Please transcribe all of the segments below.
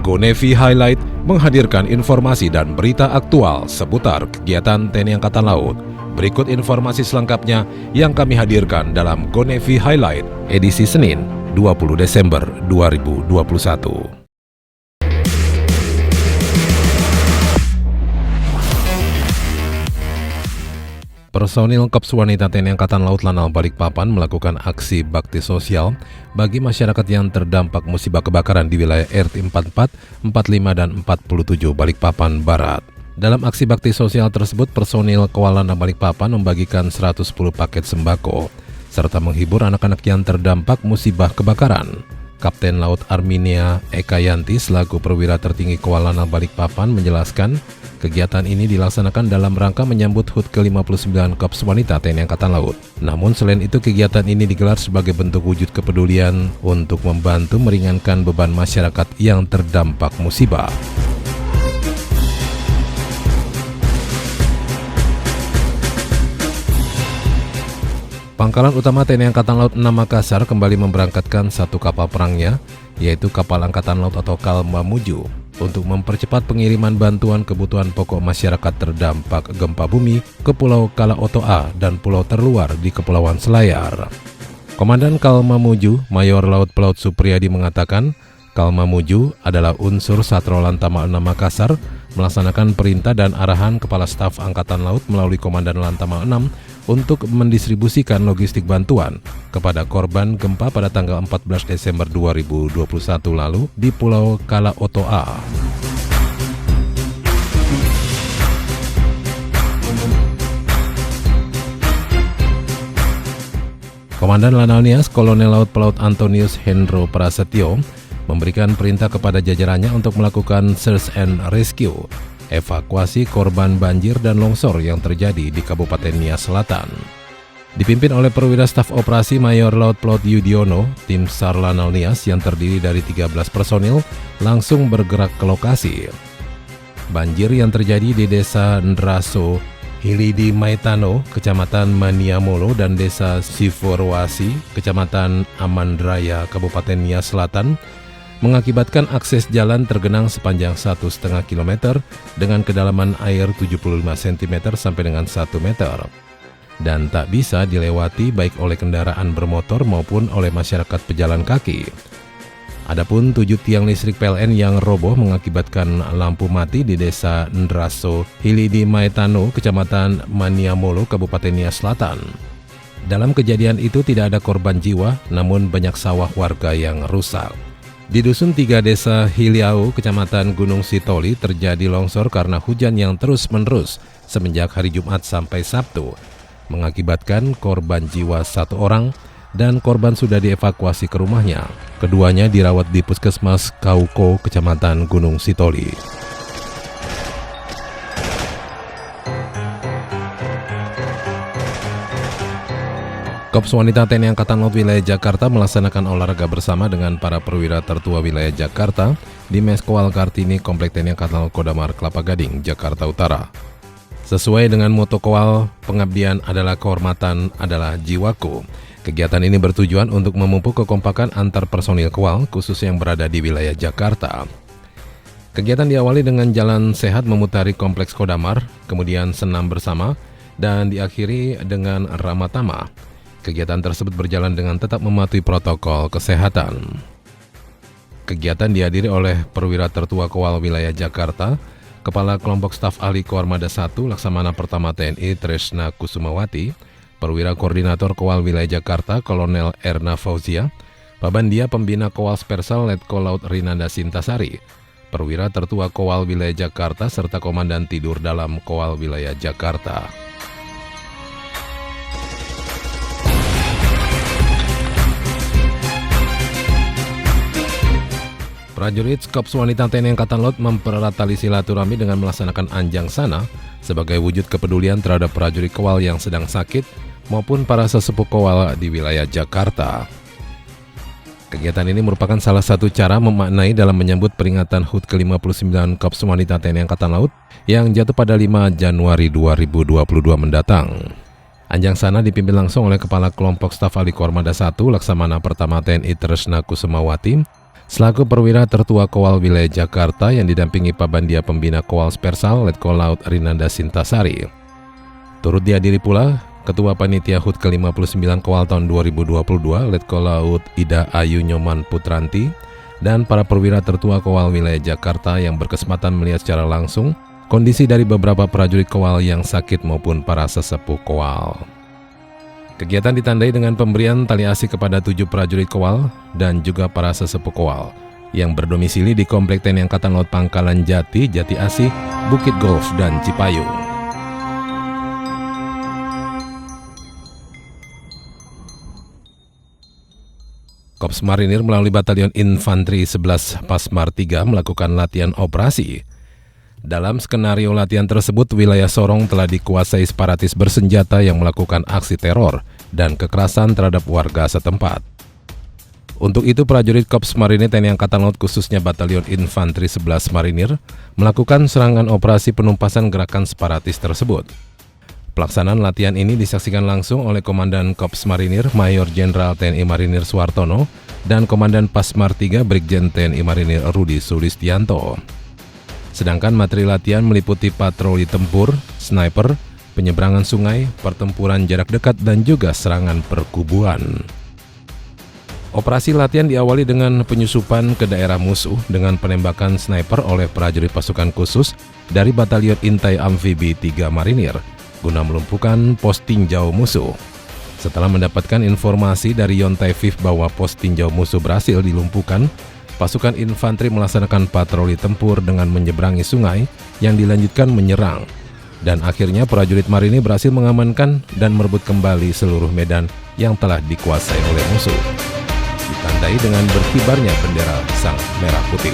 Go Navy Highlight menghadirkan informasi dan berita aktual seputar kegiatan TNI Angkatan Laut. Berikut informasi selengkapnya yang kami hadirkan dalam Go Navy Highlight edisi Senin 20 Desember 2021. Personil Korps Wanita TNI Angkatan Laut Lanal Balikpapan melakukan aksi bakti sosial bagi masyarakat yang terdampak musibah kebakaran di wilayah RT 44, 45, dan 47 Balikpapan Barat. Dalam aksi bakti sosial tersebut, personil Kewalana Balikpapan membagikan 110 paket sembako, serta menghibur anak-anak yang terdampak musibah kebakaran. Kapten Laut Arminia Eka Yanti selaku perwira tertinggi Kewalana Balikpapan menjelaskan, kegiatan ini dilaksanakan dalam rangka menyambut HUT ke-59 Korps Wanita TNI Angkatan Laut. Namun selain itu, kegiatan ini digelar sebagai bentuk wujud kepedulian untuk membantu meringankan beban masyarakat yang terdampak musibah. Pangkalan Utama TNI Angkatan Laut 6 Makassar kembali memberangkatkan satu kapal perangnya, yaitu kapal Angkatan Laut atau KAL Mamuju, untuk mempercepat pengiriman bantuan kebutuhan pokok masyarakat terdampak gempa bumi ke Pulau Kalaotoa dan pulau terluar di Kepulauan Selayar. Komandan KAL Mamuju, Mayor Laut Pelaut Supriyadi mengatakan, KAL Mamuju adalah unsur Satrolan Tama 6 Makassar melaksanakan perintah dan arahan Kepala Staf Angkatan Laut melalui Komandan Lantama 6 untuk mendistribusikan logistik bantuan kepada korban gempa pada tanggal 14 Desember 2021 lalu di Pulau Kalaotoa. Komandan Lanal Nias Kolonel Laut Pelaut Antonius Hendro Prasetyo memberikan perintah kepada jajarannya untuk melakukan search and rescue, evakuasi korban banjir dan longsor yang terjadi di Kabupaten Nias Selatan. Dipimpin oleh Perwira Staf Operasi Mayor Laut Pelaut Yudiono, tim SAR Lanal Nias yang terdiri dari 13 personil langsung bergerak ke lokasi. Banjir yang terjadi di Desa Ndraso Hilidi Maitano, Kecamatan Maniamolo, dan Desa Siforwasi, Kecamatan Amandraya, Kabupaten Nias Selatan, mengakibatkan akses jalan tergenang sepanjang 1,5 km dengan kedalaman air 75 cm sampai dengan 1 meter dan tak bisa dilewati baik oleh kendaraan bermotor maupun oleh masyarakat pejalan kaki. Adapun 7 tiang listrik PLN yang roboh mengakibatkan lampu mati di Desa Ndraso Hilidi Maitano, Kecamatan Maniamolo, Kabupaten Nias Selatan. Dalam kejadian itu tidak ada korban jiwa, namun banyak sawah warga yang rusak. Di Dusun 3 Desa Hiliau, Kecamatan Gunung Sitoli, terjadi longsor karena hujan yang terus-menerus semenjak hari Jumat sampai Sabtu, mengakibatkan korban jiwa 1 orang dan korban sudah dievakuasi ke rumahnya. Keduanya dirawat di Puskesmas Kauko, Kecamatan Gunung Sitoli. Korps Wanita TNI Angkatan Laut Wilayah Jakarta melaksanakan olahraga bersama dengan para perwira tertua wilayah Jakarta di Mes Kowal Kartini, Komplek TNI Angkatan Laut Kodamar, Kelapa Gading, Jakarta Utara. Sesuai dengan moto Kowal, pengabdian adalah kehormatan adalah jiwaku. Kegiatan ini bertujuan untuk memupuk kekompakan antar personil Kowal, khusus yang berada di wilayah Jakarta. Kegiatan diawali dengan jalan sehat memutari Kompleks Kodamar, kemudian senam bersama, dan diakhiri dengan ramatama. Kegiatan tersebut berjalan dengan tetap mematuhi protokol kesehatan. Kegiatan dihadiri oleh perwira tertua Kowal wilayah Jakarta, Kepala Kelompok Staf Ahli Koarmada 1 Laksamana Pertama TNI Tresna Kusumawati, Perwira Koordinator Kowal wilayah Jakarta Kolonel Erna Fauzia, Pabandia Pembina Kowal Spersal Letkol Laut Rinanda Sintasari, Perwira Tertua Kowal wilayah Jakarta serta Komandan Tidur Dalam Kowal wilayah Jakarta. Prajurit Korps Wanita TNI Angkatan Laut mempererat tali silaturahmi dengan melaksanakan anjang sana sebagai wujud kepedulian terhadap prajurit Kowal yang sedang sakit maupun para sesepuh Kowal di wilayah Jakarta. Kegiatan ini merupakan salah satu cara memaknai dalam menyambut peringatan HUT ke-59 Korps Wanita TNI Angkatan Laut yang jatuh pada 5 Januari 2022 mendatang. Anjang sana dipimpin langsung oleh Kepala Kelompok Staf Ahli Koarmada 1 Laksamana Pertama TNI Tresna Kusumawati Selaku perwira tertua Kowal Wilayah Jakarta yang didampingi Pabandia Pembina Kowal Spersal Letkol Laut Rinanda Sintasari. Turut dihadiri pula Ketua Panitia HUT ke-59 Kowal tahun 2022 Letkol Laut Ida Ayu Nyoman Putranti dan para perwira tertua Kowal Wilayah Jakarta yang berkesempatan melihat secara langsung kondisi dari beberapa prajurit Kowal yang sakit maupun para sesepuh Kowal. Kegiatan ditandai dengan pemberian tali asi kepada 7 prajurit Kowal dan juga para sesepuh Kowal yang berdomisili di Komplek TNI Angkatan Laut Pangkalan Jati, Jati Asih, Bukit Golf, dan Cipayung. Korps Marinir melalui Batalion Infanteri 11 Pasmar 3 melakukan latihan operasi. Dalam skenario latihan tersebut, wilayah Sorong telah dikuasai separatis bersenjata yang melakukan aksi teror dan kekerasan terhadap warga setempat. Untuk itu, prajurit Korps Marinir TNI Angkatan Laut khususnya Batalion Infanteri 11 Marinir melakukan serangan operasi penumpasan gerakan separatis tersebut. Pelaksanaan latihan ini disaksikan langsung oleh Komandan Korps Marinir Mayor Jenderal TNI Marinir Suwartono dan Komandan Pasmar 3 Brigjen TNI Marinir Rudi Sulistianto. Sedangkan materi latihan meliputi patroli tempur, sniper, penyeberangan sungai, pertempuran jarak dekat, dan juga serangan perkubuan. Operasi latihan diawali dengan penyusupan ke daerah musuh dengan penembakan sniper oleh prajurit pasukan khusus dari Batalion Intai Amfibi 3 Marinir guna melumpuhkan pos tinjau musuh. Setelah mendapatkan informasi dari Yontai Viv bahwa pos tinjau musuh berhasil dilumpuhkan, pasukan infanteri melaksanakan patroli tempur dengan menyeberangi sungai yang dilanjutkan menyerang. Dan akhirnya prajurit marinir berhasil mengamankan dan merebut kembali seluruh medan yang telah dikuasai oleh musuh. Ditandai dengan berkibarnya bendera Sang Merah Putih.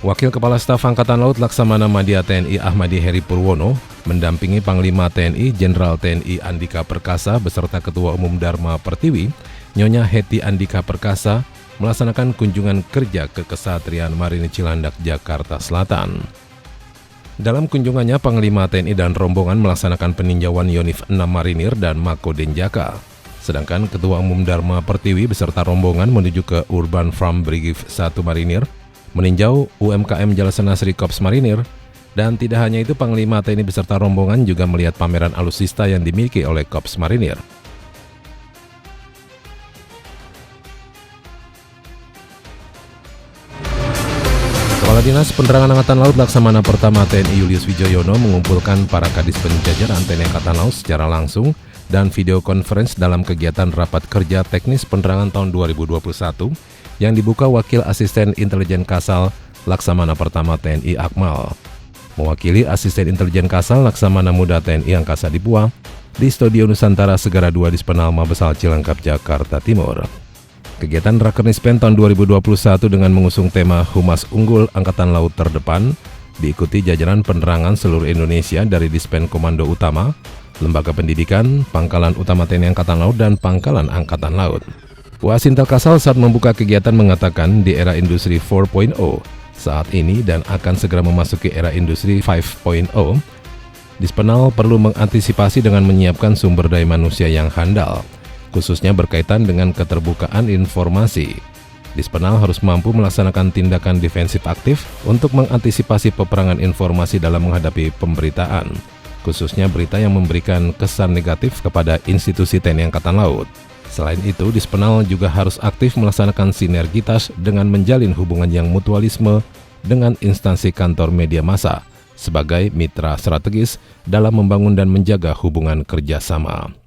Wakil Kepala Staf Angkatan Laut Laksamana Madya TNI Ahmadi Heri Purwono mendampingi Panglima TNI Jenderal TNI Andika Perkasa beserta Ketua Umum Dharma Pertiwi, Nyonya Heti Andika Perkasa, melaksanakan kunjungan kerja ke Kesatrian Marinir Cilandak, Jakarta Selatan. Dalam kunjungannya, Panglima TNI dan rombongan melaksanakan peninjauan Yonif 6 Marinir dan Mako Denjaka. Sedangkan Ketua Umum Dharma Pertiwi beserta rombongan menuju ke Urban Farm Brigif 1 Marinir, meninjau UMKM Jalasena Sri Korps Marinir, dan tidak hanya itu, Panglima TNI beserta rombongan juga melihat pameran alutsista yang dimiliki oleh Korps Marinir. Kepala Dinas Penerangan Angkatan Laut Laksamana Pertama TNI Julius Wijoyono mengumpulkan para kadis penjajaran TNI Angkatan Laut secara langsung dan video conference dalam kegiatan Rapat Kerja Teknis Penerangan tahun 2021 yang dibuka Wakil Asisten Intelijen Kasal Laksamana Pertama TNI Akmal. Mewakili Asisten Intelijen Kasal Laksamana Muda TNI Angkasa Dipua di Studio Nusantara Segara 2 di Spenal Mabesal Cilangkap, Jakarta Timur. Kegiatan Rakernis PEN tahun 2021 dengan mengusung tema Humas Unggul Angkatan Laut Terdepan diikuti jajaran penerangan seluruh Indonesia dari Dispen Komando Utama, Lembaga Pendidikan, Pangkalan Utama TNI Angkatan Laut, dan Pangkalan Angkatan Laut. Wasintel Kasal saat membuka kegiatan mengatakan di era industri 4.0 saat ini dan akan segera memasuki era industri 5.0, Dispenal perlu mengantisipasi dengan menyiapkan sumber daya manusia yang handal, khususnya berkaitan dengan keterbukaan informasi. Dispenal harus mampu melaksanakan tindakan defensif aktif untuk mengantisipasi peperangan informasi dalam menghadapi pemberitaan, khususnya berita yang memberikan kesan negatif kepada institusi TNI Angkatan Laut. Selain itu, Dispenal juga harus aktif melaksanakan sinergitas dengan menjalin hubungan yang mutualisme dengan instansi kantor media massa sebagai mitra strategis dalam membangun dan menjaga hubungan kerjasama.